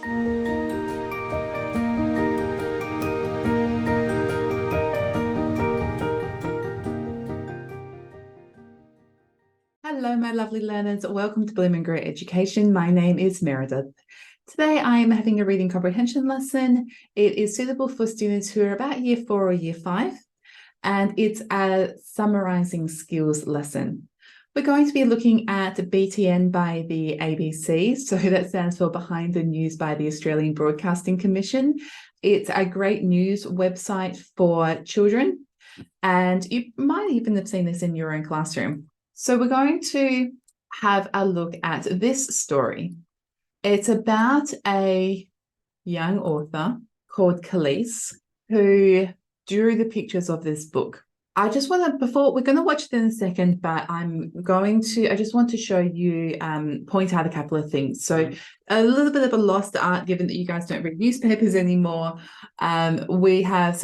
Hello, my lovely learners. Welcome to Bloom and Grow Education. My name is Meredith. Today I am having a reading comprehension lesson. It is suitable for students who are about year 4 or year 5, and it's a summarising skills lesson. We're going to be looking at BTN by the ABC, so that stands for Behind the News by the Australian Broadcasting Commission. It's a great news website for children, and you might even have seen this in your own classroom. So we're going to have a look at this story. It's about a young author called Kellis who drew the pictures of this book. I just want to, we're going to watch it in a second, but I just want to show you, point out a couple of things. So a little bit of a lost art, given that you guys don't read newspapers anymore. What we have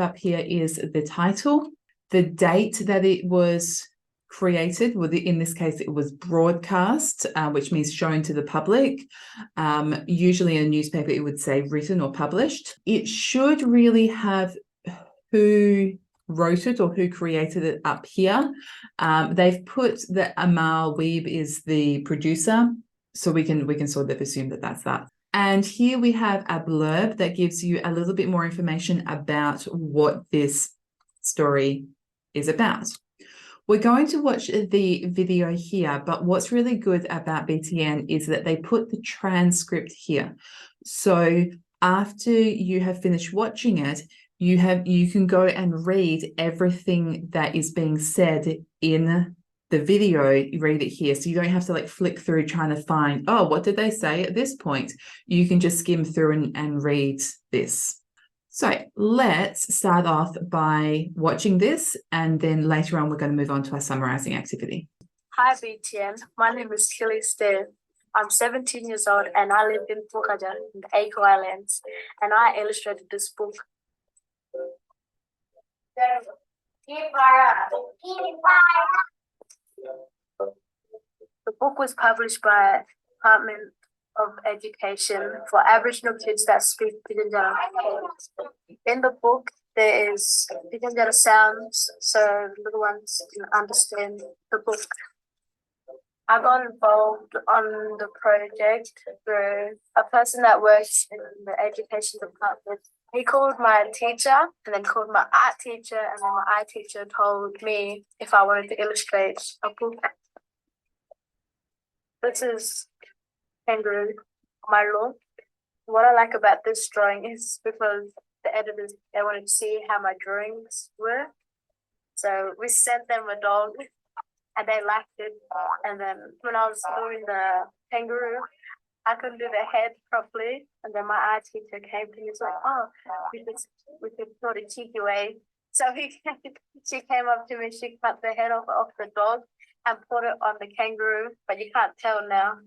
up here is the title, the date that it was created, in this case it was broadcast, which means shown to the public. Usually in a newspaper it would say written or published. It should really have who wrote it or who created it up here. They've put that Amal Weeb is the producer, so we can sort of assume that that's that. And here we have a blurb that gives you a little bit more information about what this story is about. We're going to watch the video here, but what's really good about BTN is that they put the transcript here. So after you have finished watching it, you can go and read everything that is being said in the video. You read it here, so you don't have to like flick through trying to find, oh, what did they say at this point? You can just skim through and read this. So let's start off by watching this, and then later on we're going to move on to our summarising activity. Hi BTN, my name is Kellis. I'm 17 years old and I live in Pitjantjatjara in the Echo Islands, and I illustrated this book. The book was published by Department of Education for Aboriginal kids that speak Pitjantjatjara. In the book, there is Pitjantjatjara sounds, so little ones can understand the book. I got involved on the project through a person that works in the education department. He called my teacher and then called my art teacher, and then my art teacher told me if I wanted to illustrate a book. This is kangaroo, my law. What I like about this drawing is because the editors, they wanted to see how my drawings were. So we sent them a dog and they liked it. And then when I was doing the kangaroo, I couldn't do the head properly. And then my art teacher came to me and was like, oh, we could sort of cheeky way. So she came up to me, she cut the head off the dog and put it on the kangaroo, but you can't tell now.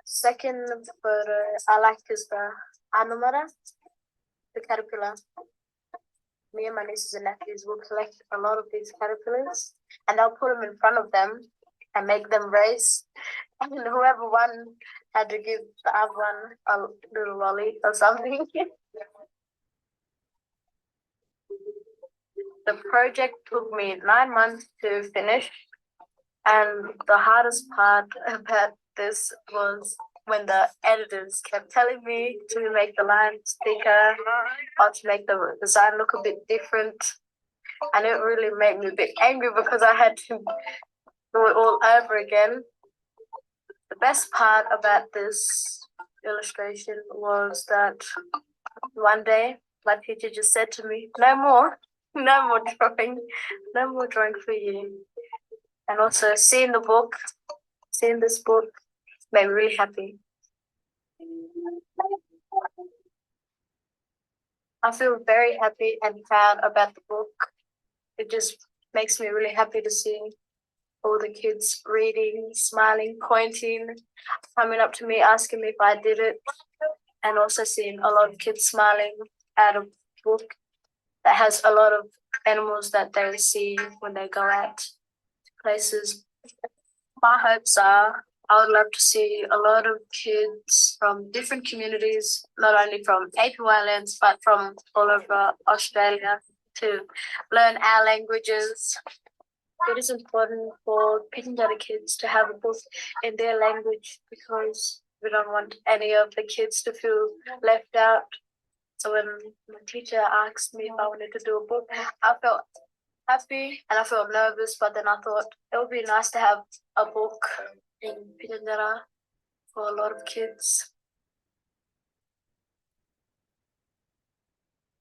Second photo I like is the Anamara, the caterpillar. Me and my nieces and nephews will collect a lot of these caterpillars and they'll put them in front of them and make them race. And whoever won had to give the other one a little lolly or something. The project took me 9 months to finish, and the hardest part about this was when the editors kept telling me to make the lines thicker or to make the design look a bit different. And it really made me a bit angry because I had to do it all over again. The best part about this illustration was that one day my teacher just said to me, no more drawing for you. And also seeing this book made me really happy. I feel very happy and proud about the book. It just makes me really happy to see all the kids reading, smiling, pointing, coming up to me, asking me if I did it, and also seeing a lot of kids smiling at a book that has a lot of animals that they see when they go out to places. My hopes are I would love to see a lot of kids from different communities, not only from APY lands, but from all over Australia, to learn our languages. It is important for Pitjantjatjara kids to have a book in their language because we don't want any of the kids to feel left out. So when my teacher asked me if I wanted to do a book, I felt happy and I felt nervous, but then I thought it would be nice to have a book in Pitjantjatjara for a lot of kids.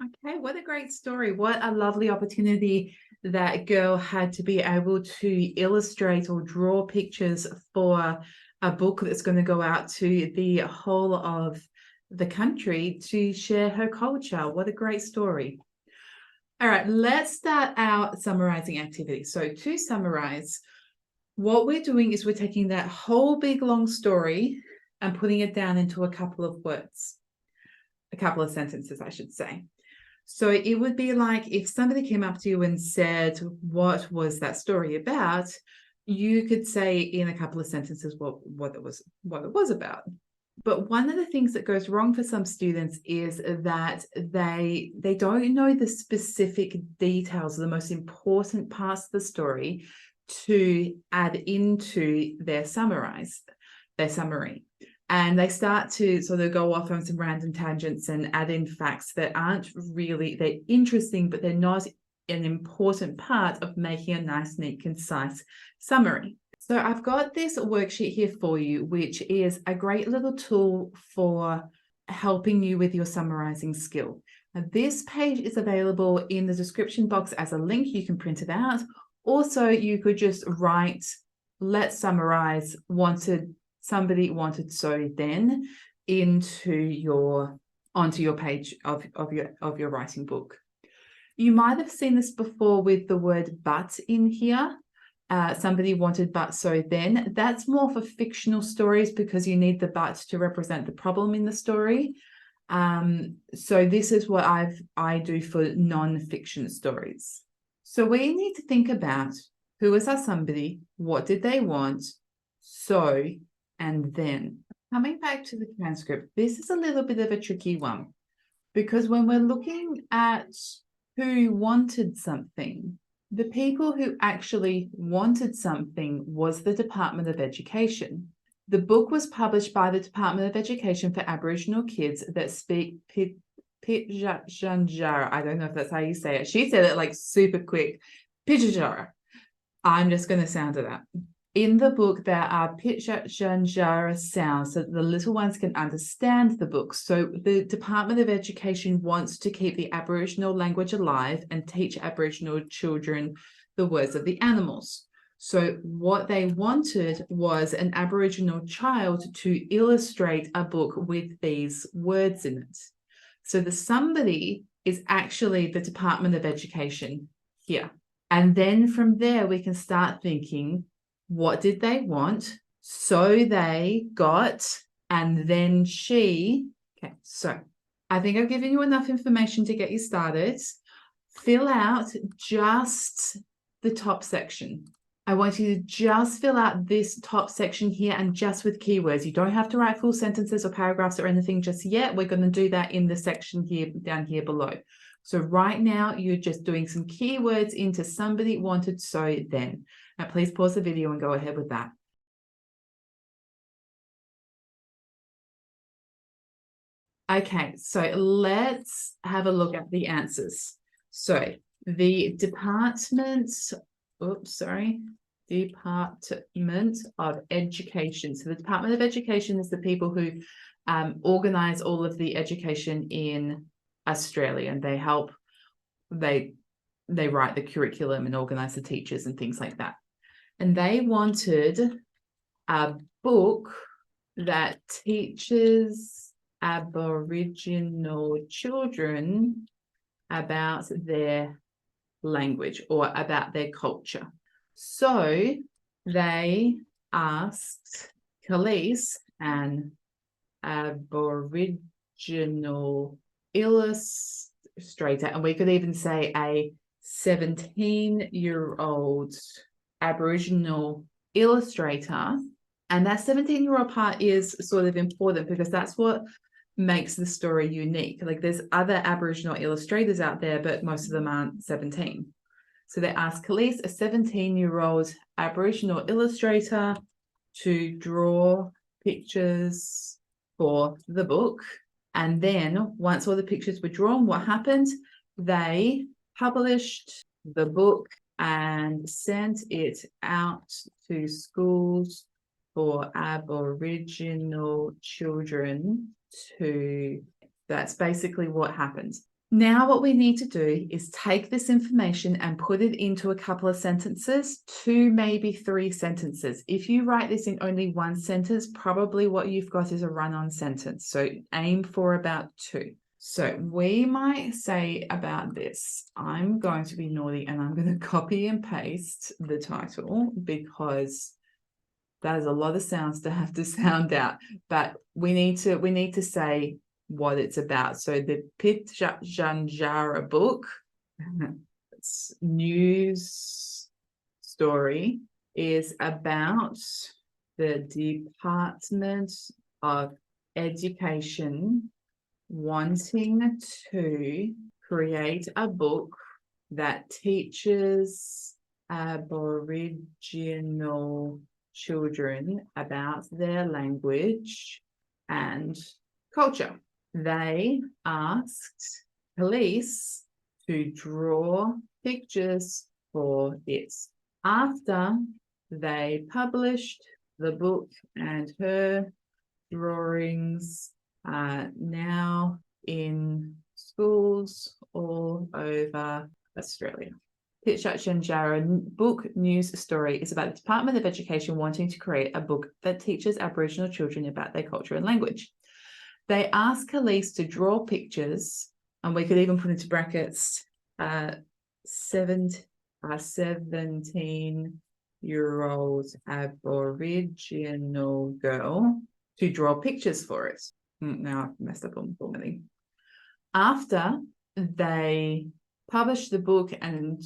Okay, what a great story. What a lovely opportunity that girl had to be able to illustrate or draw pictures for a book that's going to go out to the whole of the country to share her culture. What a great story. All right, let's start our summarizing activity. So to summarize, what we're doing is we're taking that whole big long story and putting it down into a couple of words, a couple of sentences, I should say. So it would be like if somebody came up to you and said, what was that story about? You could say in a couple of sentences what it was about. But one of the things that goes wrong for some students is that they don't know the specific details, the most important parts of the story to add into their summary. And they start to sort of go off on some random tangents and add in facts that aren't really, they're interesting, but they're not an important part of making a nice, neat, concise summary. So I've got this worksheet here for you, which is a great little tool for helping you with your summarizing skill. Now, this page is available in the description box as a link. You can print it out. Also, you could just write, let's summarize, somebody wanted so then onto your page of your writing book. You might have seen this before with the word but in here. Somebody wanted but so then. That's more for fictional stories because you need the but to represent the problem in the story. So this is what I do for non-fiction stories. So we need to think about who was our somebody, what did they want, so, and then. Coming back to the transcript, this is a little bit of a tricky one because when we're looking at who wanted something, the people who actually wanted something was the Department of Education. The book was published by the Department of Education for Aboriginal kids that speak Pitjantjatjara. I don't know if that's how you say it. She said it like super quick. Pitjantjatjara. I'm just going to sound it out. In the book, there are Pitjantjatjara sounds so that the little ones can understand the book. So the Department of Education wants to keep the Aboriginal language alive and teach Aboriginal children the words of the animals. So what they wanted was an Aboriginal child to illustrate a book with these words in it. So the somebody is actually the Department of Education here. And then from there, we can start thinking, what did they want? So they got, and then she. Okay, so I think I've given you enough information to get you started. Fill out just the top section. I want you to just fill out this top section here and just with keywords. You don't have to write full sentences or paragraphs or anything just yet. We're going to do that in the section here, down here below. So right now, you're just doing some keywords into somebody wanted so then. Now, please pause the video and go ahead with that. Okay, so let's have a look at the answers. So the Department of Education. So the Department of Education is the people who organize all of the education in Australia, and they help, they write the curriculum and organize the teachers and things like that. And they wanted a book that teaches Aboriginal children about their language or about their culture. So they asked Kellis, an Aboriginal illustrator, and we could even say a 17-year-old Aboriginal illustrator And that 17-year-old part is sort of important because that's what makes the story unique. Like there's other Aboriginal illustrators out there, but most of them aren't 17. So they asked Kellis, a 17-year-old Aboriginal illustrator, to draw pictures for the book. And then once all the pictures were drawn, what happened? They published the book and sent it out to schools for Aboriginal children to, that's basically what happened. Now what we need to do is take this information and put it into a couple of sentences, 2, maybe 3 sentences. If you write this in only 1 sentence, probably what you've got is a run-on sentence. So aim for about 2. So we might say about this, I'm going to be naughty and I'm going to copy and paste the title because that is a lot of sounds to have to sound out, but we need to say what it's about. So the Pitjantjatjara Book, it's news story, is about the Department of Education wanting to create a book that teaches Aboriginal children about their language and culture. They asked Kellis to draw pictures for it. After they published the book and her drawings are now in schools all over Australia. Pitjantjatjara Book news story is about the Department of Education wanting to create a book that teaches Aboriginal children about their culture and language. They asked Kellis to draw pictures, and we could even put into brackets 17-year-old Aboriginal girl to draw pictures for it. Now I've messed up on the formatting. After they published the book,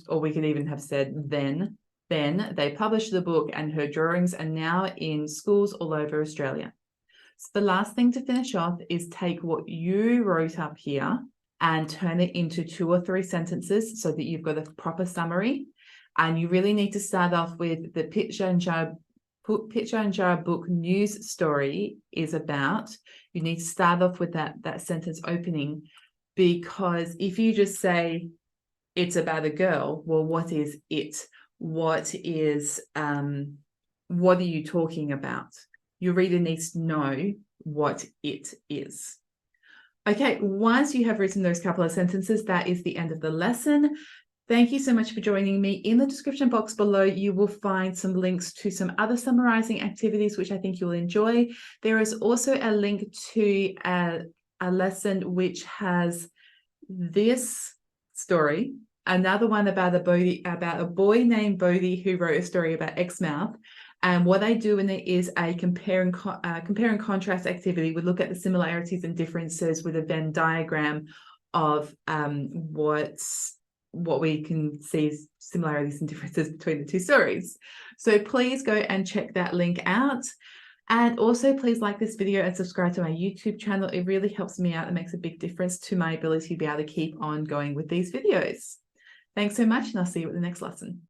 or we could even have said then they published the book and her drawings are now in schools all over Australia. So the last thing to finish off is take what you wrote up here and turn it into 2 or 3 sentences so that you've got a proper summary. And you really need to start off with the Pitjantjatjara Book news story is about. You need to start off with that sentence opening, because if you just say it's about a girl, well, what is it? What are you talking about? Your reader needs to know what it is. Okay, once you have written those couple of sentences, that is the end of the lesson. Thank you so much for joining me. In the description box below, you will find some links to some other summarizing activities, which I think you'll enjoy. There is also a link to a lesson which has this story, another one about a boy named Bodhi who wrote a story about Exmouth. And what I do in it is a compare and contrast activity. We look at the similarities and differences with a Venn diagram of what we can see as similarities and differences between the 2 stories. So please go and check that link out. And also please like this video and subscribe to my YouTube channel. It really helps me out. It makes a big difference to my ability to be able to keep on going with these videos. Thanks so much, and I'll see you at the next lesson.